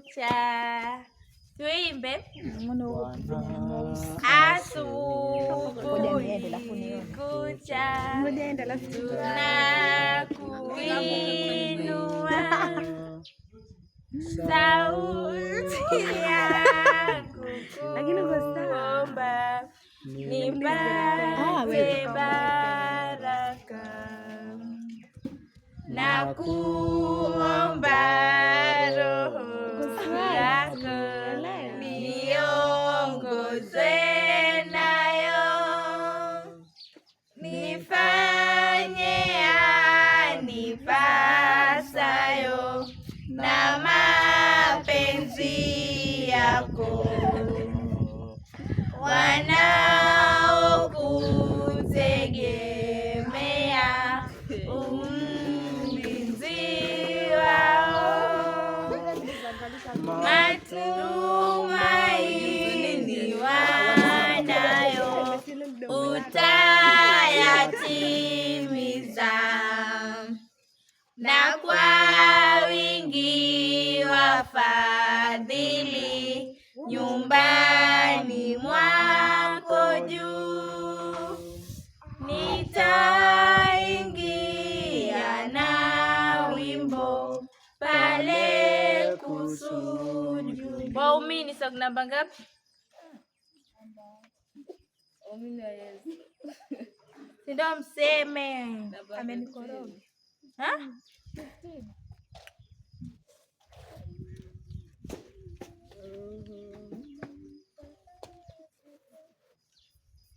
kucha. Tuimbe. Asubuhi kucha tunakuinua, sauti yangu kuomba nipate baraka, na kuomba Roho yako niongoze nayo, nifanye yanipasayo na mapenzi yako. Wanaokutegemea mlinzi wao, matumaini wanayo utayatimiza, na kwa wingi wa fadhili nyumbani mwako juu, nitaingia na wimbo pale kusujudu. Waumini song namba ngapi? Sindo mseme amenikoroga.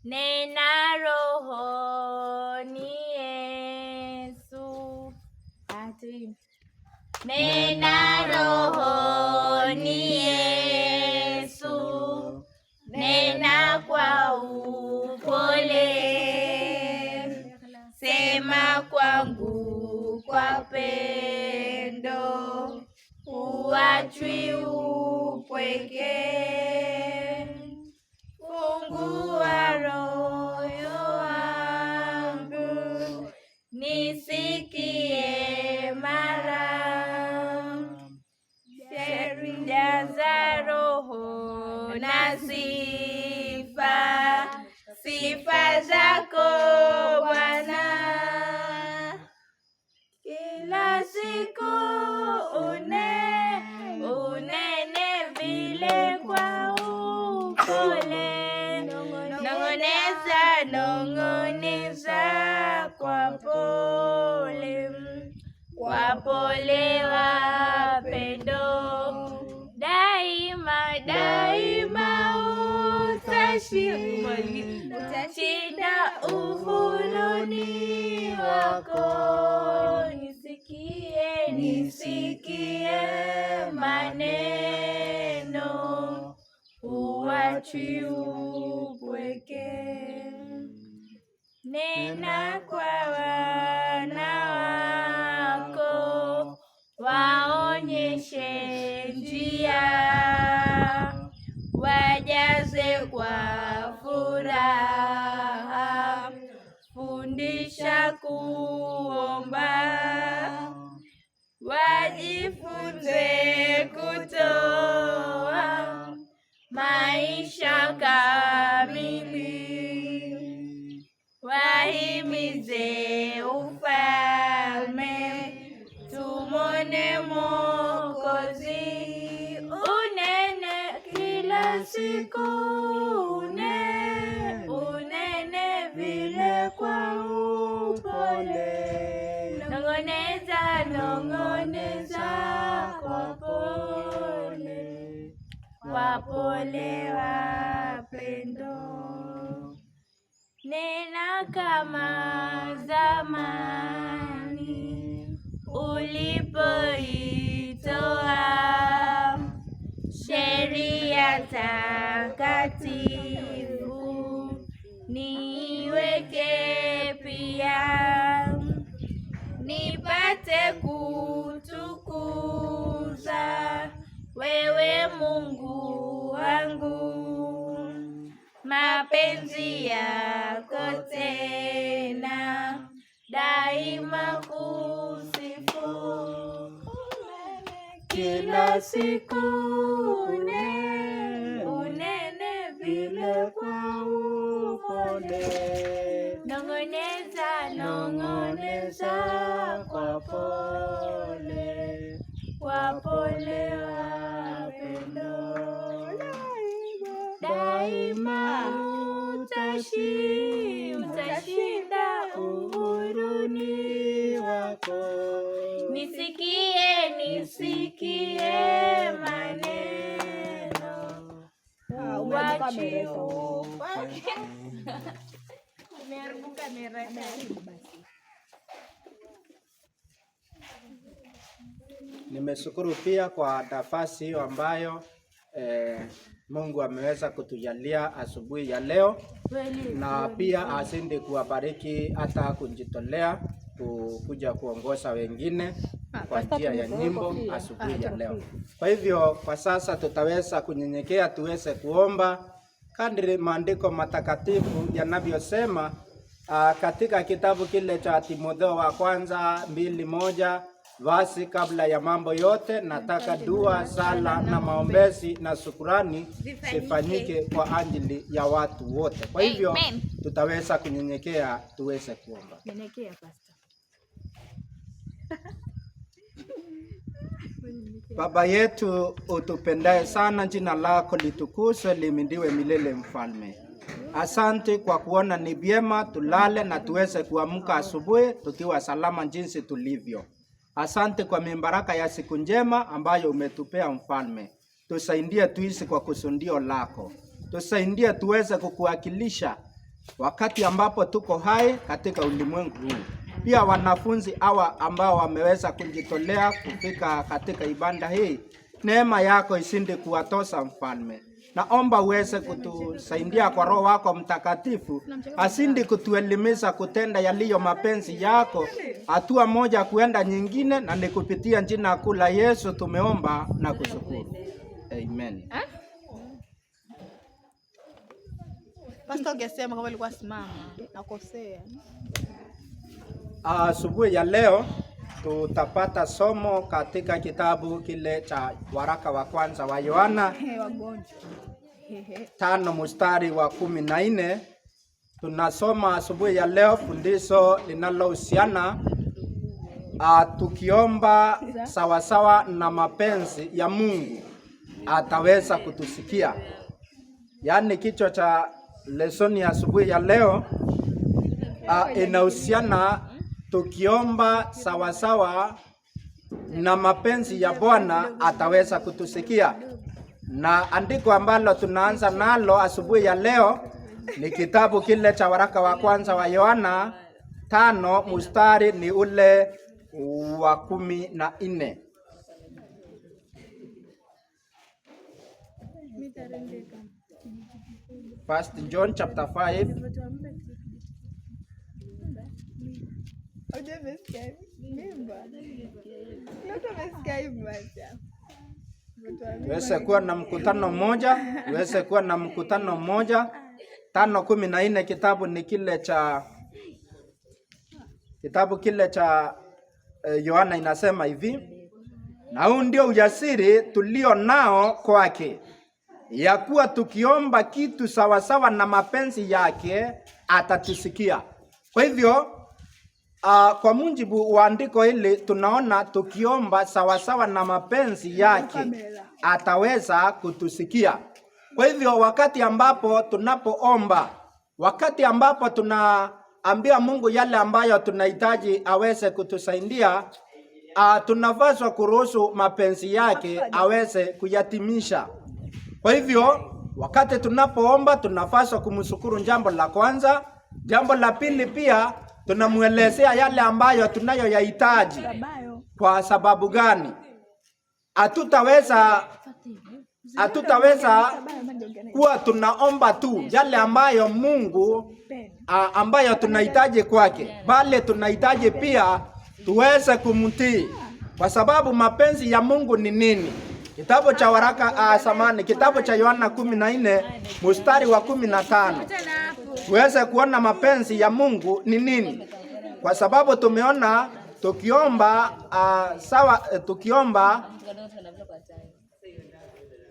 Nena rohoni Yesu, nena rohoni Yesu, nena kwa upole, sema kwangu kwa pendo, huachwi upweke. Fungua roho wangu nisikie mara, jaza Roho na sifa, sifa zako Bwana, kila siku unene vile kwa upole, nong'oneza kwa pole wapendo, daima utashinda uhuruni wako. Nisikie maneno, huachwi upweke. Nena kwa wana wako, waonyeshe njia, wajaze kwa furaha, fundisha kuomba, wajifunze kutoa maisha kamili, wahimize ufalme, tumone Mwokozi. Unene kila siku, unene vile kwa upole, nong'oneza kwa pole, wapole wapendo. Nena kama zamani ulipoitoa sheria takatifu, niweke pia, nipate kutukuza wewe Mungu wangu, mapenzi yako tena daima kusifu. kila siku unene vile kwa upole, nong'oneza kwa pole, wapole wapendo, daima utashinda uhuruni wako. Nisikie maneno Nimeshukuru pia kwa nafasi hiyo ambayo Mungu ameweza kutujalia asubuhi ya leo, na pia asende kuwabariki hata kujitolea kuja kuongoza wengine kwa njia ya nyimbo asubuhi ya leo. Kwa hivyo kwa sasa tutaweza kunyenyekea tuweze kuomba kadri maandiko matakatifu yanavyosema katika kitabu kile cha Timotheo wa kwanza 2:1, basi kabla ya mambo yote nataka dua, sala na maombezi na shukrani zifanyike kwa ajili ya watu wote. Kwa hivyo tutaweza kunyenyekea tuweze kuomba. Nyenyekea pastor. Baba yetu utupendaye sana, jina lako litukuzwe, limidiwe milele mfalme. Asante kwa kuona ni vyema tulale na tuweze kuamka asubuhi tukiwa salama jinsi tulivyo. Asante kwa mibaraka ya siku njema ambayo umetupea mfalme. Tusaidie tuishi kwa kusudio lako. Tusaidie tuweze kukuwakilisha wakati ambapo tuko hai katika ulimwengu huu. Pia wanafunzi hawa ambao wameweza kujitolea kufika katika ibada hii, neema yako isinde kuwatosa mfalme. Naomba uweze kutusaidia kwa Roho wako Mtakatifu, asindi kutuelimisha kutenda yaliyo mapenzi yako, hatua moja kuenda nyingine, na nikupitia jina kuu la Yesu tumeomba na kushukuru. Amen. Pastor ungesema kama alikuwa simama nakosea. Asubuhi ya leo tutapata somo katika kitabu kile cha waraka wa kwanza wa Yohana 5:14. Tunasoma asubuhi ya leo fundisho linalohusiana tukiomba sawasawa na mapenzi ya Mungu ataweza kutusikia. Yaani kichwa cha lesoni ya asubuhi ya leo inahusiana tukiomba sawasawa na mapenzi ya Bwana ataweza kutusikia. Na andiko ambalo tunaanza nalo asubuhi ya leo ni kitabu kile cha waraka wa kwanza wa Yohana 5 mstari ni ule wa 14. First John chapter 5. Uweze kuwa na mkutano mmoja, 5:14. Kitabu kile cha Yohana inasema hivi: na huu ndio ujasiri tulio nao kwake, ya kuwa tukiomba kitu sawasawa na mapenzi yake atatusikia. Kwa hivyo kwa mujibu wa andiko hili tunaona tukiomba sawasawa na mapenzi yake ataweza kutusikia. Kwa hivyo wakati ambapo tunapoomba, wakati ambapo tunaambia Mungu yale ambayo tunahitaji aweze kutusaidia, tunafaswa kuruhusu mapenzi yake aweze kuyatimisha. Kwa hivyo wakati tunapoomba tunafaswa kumshukuru, jambo la kwanza. Jambo la pili pia tunamuelezea yale ambayo tunayoyahitaji. Kwa sababu gani? Hatutaweza kuwa tunaomba tu yale ambayo Mungu ambayo tunahitaji kwake, bali tunahitaji pia tuweze kumtii. Kwa sababu mapenzi ya Mungu ni nini? Kitabu cha kitabu cha Yohana 14 mstari wa 15. Tuweze kuona mapenzi ya Mungu ni nini. Kwa sababu tumeona tukiomba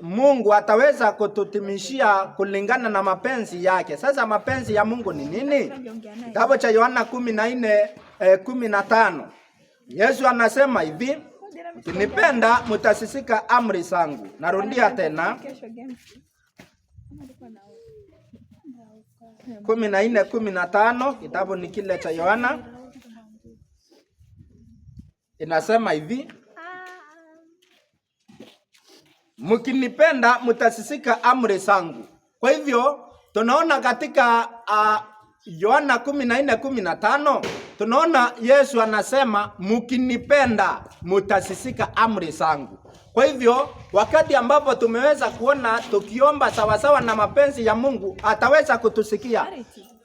Mungu ataweza kututimishia kulingana na mapenzi yake. Sasa mapenzi ya Mungu ni nini? Kitabu cha Yohana 14:15. Yesu anasema hivi, mkinipenda mtasisika amri zangu. Narudia tena. 14:15, kitabu ni kile cha Yohana. Inasema hivi, mkinipenda mtasisika amri zangu. Kwa hivyo tunaona katika Yohana 14:15 tunaona Yesu anasema mkinipenda mtasisika amri zangu. Kwa hivyo wakati ambapo tumeweza kuona tukiomba sawasawa na mapenzi ya Mungu ataweza kutusikia.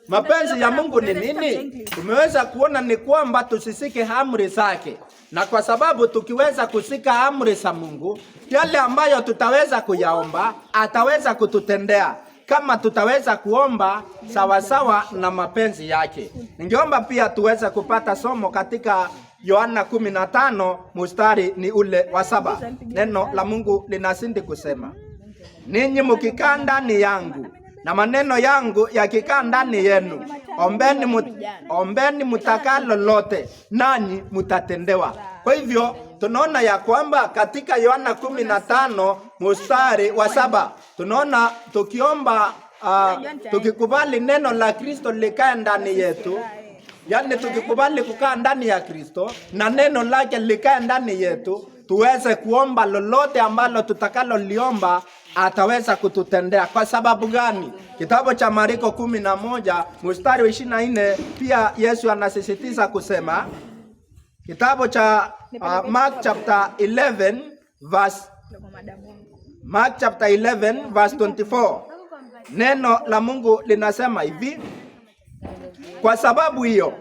Mapenzi ya Mungu ni nini? Tumeweza kuona ni kwamba tusisike amri zake. Na kwa sababu tukiweza kusika amri za Mungu, yale ambayo tutaweza kuyaomba ataweza kututendea kama tutaweza kuomba sawasawa na mapenzi yake. Ningeomba pia tuweze kupata somo katika Yohana 15 mstari ni ule wa 7. Neno la Mungu linazidi kusema, ninyi mkikaa ndani yangu na maneno yangu yakikaa ndani yenu, ombeni mtakalo lolote nanyi mtatendewa. Kwa hivyo tunaona ya kwamba katika Yohana 15 mstari wa 7 tunaona tukiomba tukikubali neno la Kristo likae ndani yetu, yani tukikubali kukaa ndani ya Kristo na neno lake likae ndani yetu, tuweze kuomba lolote ambalo tutakalo liomba ataweza kututendea. Kwa sababu gani? Kitabu cha Marko 11 mstari wa 24 pia Yesu anasisitiza kusema, kitabu cha Mark chapter 11 verse 24. Neno la Mungu linasema hivi, kwa sababu hiyo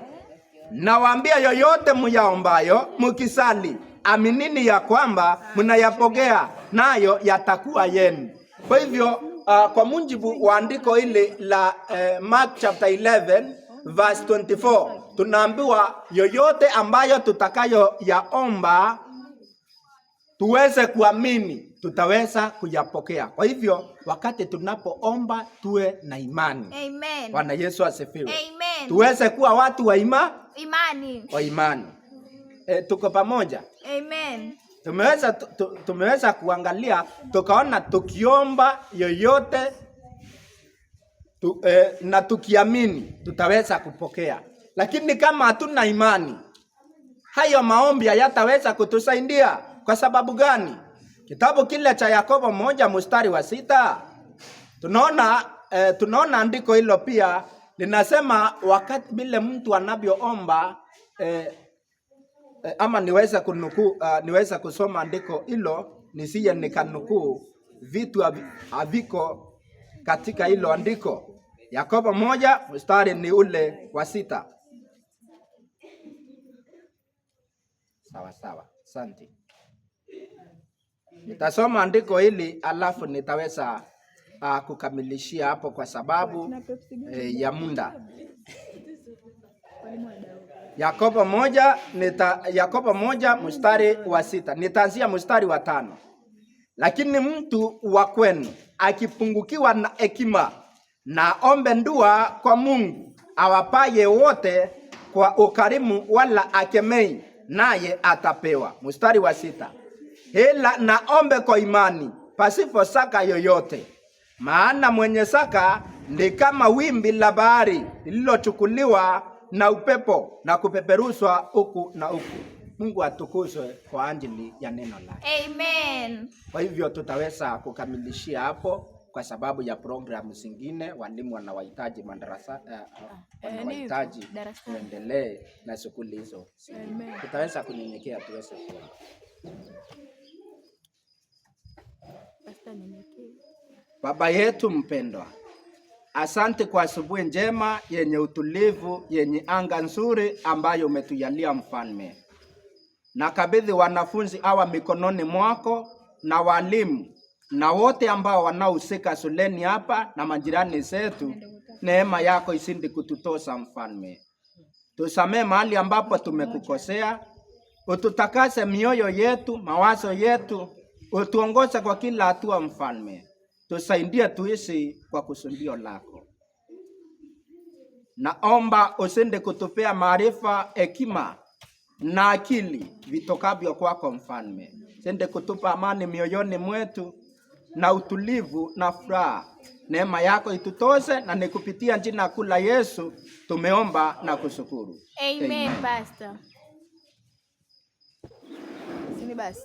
nawaambia, yoyote myaombayo mkisali, aminini ya kwamba mnayapokea, nayo yatakuwa yenu. Kwa hivyo kwa mujibu wa andiko hili la Mark chapter 11 verse 24, tunaambiwa yoyote ambayo tutakayo yaomba tuweze kuamini tutaweza kuyapokea. Kwa hivyo wakati tunapoomba tuwe na imani. Amen. Bwana Yesu asifiwe. Amen. Tuweze kuwa watu wa imani. Tuko pamoja? Amen. Tumeweza kuangalia tukaona tukiomba yoyote na tukiamini tutaweza kupokea. Lakini kama hatuna imani, hayo maombi hayataweza kutusaidia. Kwa sababu gani? Kitabu kile cha Yakobo 1 mstari wa 6 tunaona andiko hilo pia linasema, wakati vile mtu anavyoomba ama niweza kusoma andiko hilo nisije nikanukuu vitu haviko katika hilo andiko. Yakobo 1 mstari ni ule wa 6. Sawa. Asante. Nitasoma andiko hili alafu nitaweza kukamilishia hapo kwa sababu ya muda. Yakobo 1 mstari wa 6. Nitaanzia mstari wa 5. Lakini mtu wa kwenu akipungukiwa na hekima, na ombe dua kwa Mungu awapaye wote kwa ukarimu, wala akemei, naye atapewa. Mstari wa 6. Ila na ombe kwa imani pasipo shaka yoyote, maana mwenye shaka ni kama wimbi la bahari lililochukuliwa na upepo na kupeperushwa huku na huku. Mungu atukuzwe kwa ajili ya neno lake. Amen. Kwa hivyo tutaweza kukamilishia hapo kwa sababu ya programu zingine. Walimu wanawahitaji madarasa, wanawahitaji tuendelee na shughuli hizo. Tutaweza kunyenyekea tuweze kuomba. Baba yetu mpendwa, asante kwa asubuhi njema yenye utulivu, yenye anga nzuri ambayo umetujalia Mfalme. Nakabidhi wanafunzi hawa mikononi mwako na walimu na wote ambao wanaohusika shuleni hapa na majirani zetu. Neema yako isindi kututosa Mfalme. Tusamee mahali ambapo tumekukosea, ututakase mioyo yetu, mawazo yetu, utuongoze kwa kila hatua Mfalme. Tusaidie tuishi kwa kusudio lako. Naomba usende kutupea maarifa, hekima na akili vitokavyo kwako Mfalme. Sende kutupa amani mioyoni mwetu na utulivu na furaha. Neema yako itutoshe, na nikupitia jina kuu la Yesu tumeomba na kushukuru. Amen, Pastor. Sini basi.